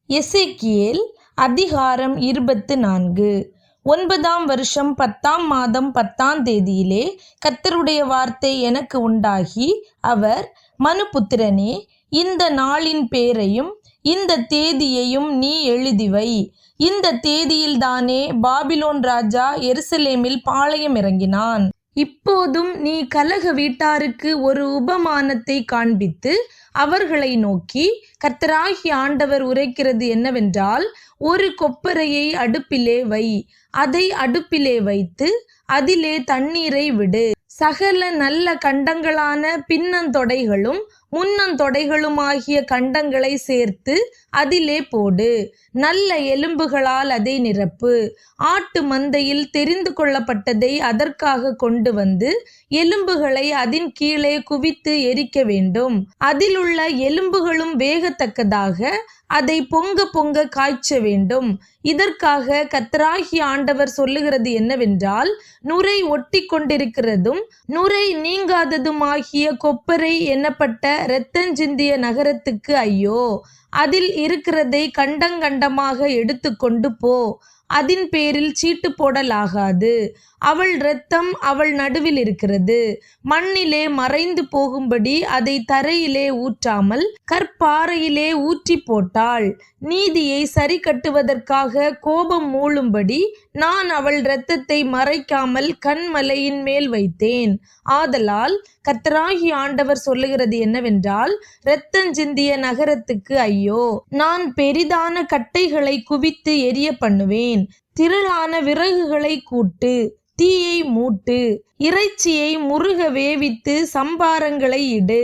எசேக்கியேல் அதிகாரம் 24. 9ஆம் வருஷம் 10ஆம் மாதம் 10ஆம் தேதியிலே கர்த்தருடைய வார்த்தை எனக்கு உண்டாகி, அவர், மனுபுத்திரனே, இந்த நாளின் பேரையும் இந்த தேதியையும் நீ எழுதிவை. இந்த தேதியில்தானே பாபிலோன் ராஜா எருசலேமில் பாளையம் இறங்கினான். இப்போதும் நீ கலக வீட்டாருக்கு ஒரு உபமானத்தை காண்பித்து அவர்களை நோக்கி, கர்த்தராகிய ஆண்டவர் உரைக்கிறது என்னவென்றால், ஒரு கொப்பரையை அடுப்பிலே வை, அதை அடுப்பிலே வைத்து அதிலே தண்ணீரை விடு. சகல நல்ல கண்டங்களான பின்னந்தொடைகளும் முன்னந்தொடைகளுமாகிய கண்டங்களை சேர்த்து அதிலே போடு. நல்ல எலும்புகளால் அதை நிரப்பு. ஆட்டு மந்தையில் தெரிந்து கொள்ளப்பட்டதை அதற்காக கொண்டு வந்து எலும்புகளை அதின் கீழே குவித்து எரிக்க வேண்டும். அதிலுள்ள எலும்புகளும் வேகத்தக்கதாக அதை பொங்க பொங்க காய்ச்ச வேண்டும். இதற்காக கர்த்தராகிய ஆண்டவர் சொல்லுகிறது என்னவென்றால், நுரை ஒட்டி கொண்டிருக்கிறதும் நுரை நீங்காததுமாகிய கொப்பரை என்னப்பட்ட இரத்தஞ்சிந்திய நகரத்துக்கு ஐயோ! அதில் இருக்கிறதை கண்டங்கண்டமாக எடுத்து கொண்டு போ. அதின் பேரில் சீட்டு போடலாகாது. அவள் இரத்தம் அவள் நடுவில் இருக்கிறது. மண்ணிலே மறைந்து போகும்படி அதை தரையிலே ஊற்றாமல் கற்பாறையிலே ஊற்றி போட்டாள். நீதியை சரி கட்டுவதற்காக கோபம் மூளும்படி நான் அவள் இரத்தத்தை மறைக்காமல் கண்மலையின் மேல் வைத்தேன். ஆதலால் கர்த்தராகிய ஆண்டவர் சொல்லுகிறது என்னவென்றால், இரத்தஞ்சிந்திய நகரத்துக்கு ஐயோ! நான் பெரிதான கட்டைகளை குவித்து எரிய பண்ணுவேன். திரளான விறகுகளை கூட்டு, தீயை மூட்டு, இறைச்சியை முருக வேவித்து சம்பாரங்களை இடு,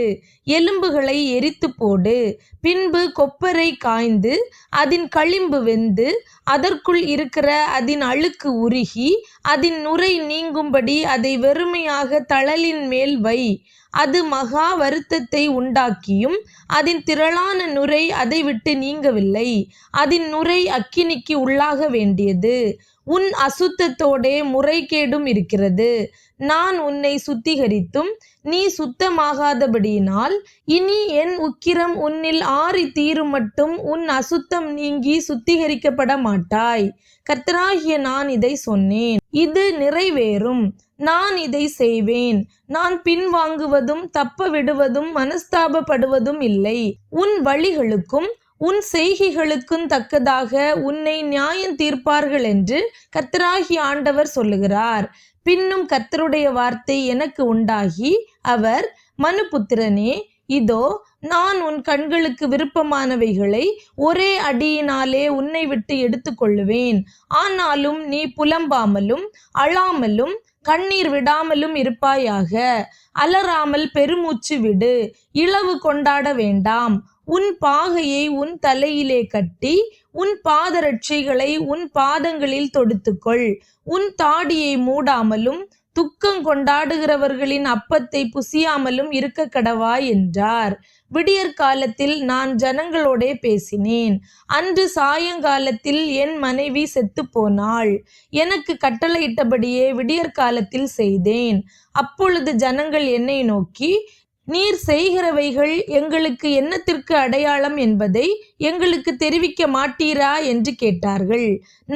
எலும்புகளை எரித்து போடு. பின்பு கொப்பரை காய்ந்து அதின் களிம்பு வெந்து அதற்குள் இருக்கிற அதின் அழுக்கு உருகி அதின் நுரை நீங்கும்படி அதை வெறுமையாக தழலின் மேல் வை. அது மகா வருத்தத்தை உண்டாக்கியும் அதின் திரளான நுரை அதை விட்டு நீங்கவில்லை. அதின் நுரை அக்கினிக்கு உள்ளாக வேண்டியது. உன் அசுத்தத்தோடே முறைகேடும் இருக்கிறது. நான் உன்னை சுத்திகரித்தும் நீ சுத்தமாகாதபடியினால் இனி என் உக்கிரம் உன்னில் ஆறி தீரும் மட்டும் உன் அசுத்தம் நீங்கி சுத்திகரிக்கப்பட மாட்டாய். கர்த்தராகிய நான் இதை சொன்னேன், இது நிறைவேறும். நான் இதை செய்வேன். நான் பின்வாங்குவதும் தப்ப விடுவதும் மனஸ்தாபப்படுவதும் இல்லை. உன் வழிகளுக்கும் உன் செய்கைகளுக்கும் தக்கதாக உன்னை நியாயம் தீர்ப்பார்கள் என்று கர்த்தராகிய ஆண்டவர் சொல்லுகிறார். பின்னும் கர்த்தருடைய வார்த்தை எனக்கு உண்டாகி, அவர், மனுபுத்திரனே, இதோ நான் உன் கண்களுக்கு விருப்பமானவைகளை ஒரே அடியினாலே உன்னை விட்டு எடுத்துக்கொள்ளுவேன். ஆனாலும் நீ புலம்பாமலும் அழாமலும் கண்ணீர் விடாமலும் இருப்பாயாக. அலறாமல் பெருமூச்சு விடு. இளவு கொண்டாட வேண்டாம். உன் பாகையை உன் தலையிலே கட்டி உன் பாதரட்சைகளை உன் பாதங்களில் தொடுத்துக்கொள். உன் தாடியை மூடாமலும் துக்கம் கொண்டாடுகிறவர்களின் அப்பத்தை புசியாமலும் இருக்க கடவாய் என்றார். விடியற்காலத்தில் நான் ஜனங்களோடே பேசினேன். அன்று சாயங்காலத்தில் என் மனைவி செத்து போனாள். எனக்கு கட்டளையிட்டபடியே விடியற்காலத்தில் செய்தேன். அப்பொழுது ஜனங்கள் என்னை நோக்கி, நீர் செய்கிறவைகள் எங்களுக்கு என்னத்திற்கு அடையாளம் என்பதை எங்களுக்கு தெரிவிக்க மாட்டீரா என்று கேட்டார்கள்.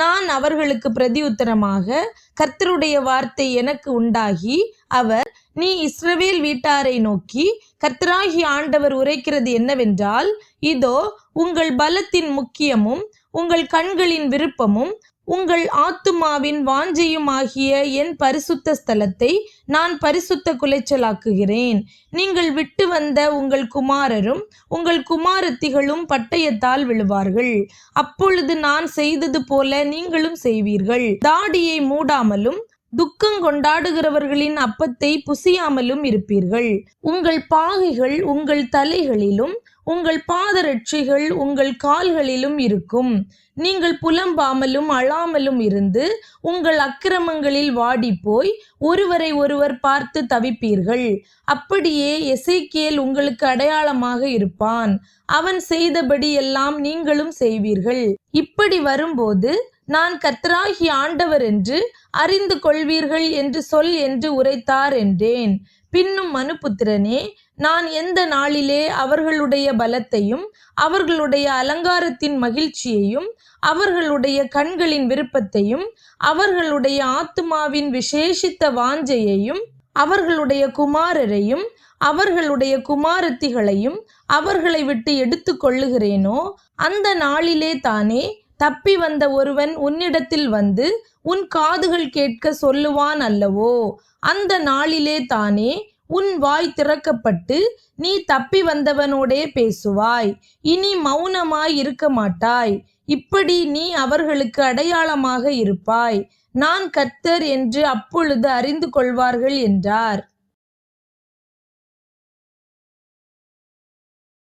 நான் அவர்களுக்கு பிரதியுத்தரமாக, கர்த்தருடைய வார்த்தை எனக்கு உண்டாகி, அவர், நீ இஸ்ரவேல் வீட்டாரை நோக்கி, கர்த்தராகிய ஆண்டவர் உரைக்கிறது என்னவென்றால், இதோ உங்கள் பலத்தின் முக்கியமும் உங்கள் கண்களின் விருப்பமும் உங்கள் ஆத்துமாவின் வாஞ்சையுமாகிய என் பரிசுத்த ஸ்தலத்தை நான் பரிசுத்த குலைச்சலாக்குகிறேன். நீங்கள் விட்டு வந்த உங்கள் குமாரரும் உங்கள் குமாரத்திகளும் பட்டயத்தால் விழுவார்கள். அப்பொழுது நான் செய்தது போல நீங்களும் செய்வீர்கள். தாடியை மூடாமலும் துக்கம் கொண்டாடுகிறவர்களின் அப்பத்தை புசியாமலும் இருப்பீர்கள். உங்கள் பாகைகள் உங்கள் தலைகளிலும் உங்கள் பாதரட்சைகள் உங்கள் கால்களிலும் இருக்கும். நீங்கள் புலம்பாமலும் அழாமலும் இருந்து உங்கள் அக்கிரமங்களில் வாடிப்போய் ஒருவரை ஒருவர் பார்த்து தவிப்பீர்கள். அப்படியே எசேக்கியேல் உங்களுக்கு அடையாளமாக இருப்பான். அவன் செய்தபடி எல்லாம் நீங்களும் செய்வீர்கள். இப்படி வரும்போது நான் கர்த்தராகிய ஆண்டவர் என்று அறிந்து கொள்வீர்கள் என்று சொல் என்று உரைத்தார் என்றேன். பின்னும் மனுபுத்திரனே, நான் எந்த நாளிலே அவர்களுடைய பலத்தையும் அவர்களுடைய அலங்காரத்தின் மகிழ்ச்சியையும் அவர்களுடைய கண்களின் விருப்பத்தையும் அவர்களுடைய ஆத்துமாவின் விசேஷித்த வாஞ்சையையும் அவர்களுடைய குமாரரையும் அவர்களுடைய குமாரத்திகளையும் அவர்களை விட்டு எடுத்து கொள்ளுகிறேனோ, அந்த நாளிலே தானே தப்பி வந்த ஒருவன் உன்னிடத்தில் வந்து உன் காதுகள் கேட்க சொல்லுவான் அல்லவோ? அந்த நாளிலே தானே உன் வாய் திறக்கப்பட்டு நீ தப்பி வந்தவனோடே பேசுவாய். இனி மௌனமாய் இருக்க மாட்டாய். இப்படி நீ அவர்களுக்கு அடையாளமாக இருப்பாய். நான் கர்த்தர் என்று அப்பொழுது அறிந்து கொள்வார்கள் என்றார்.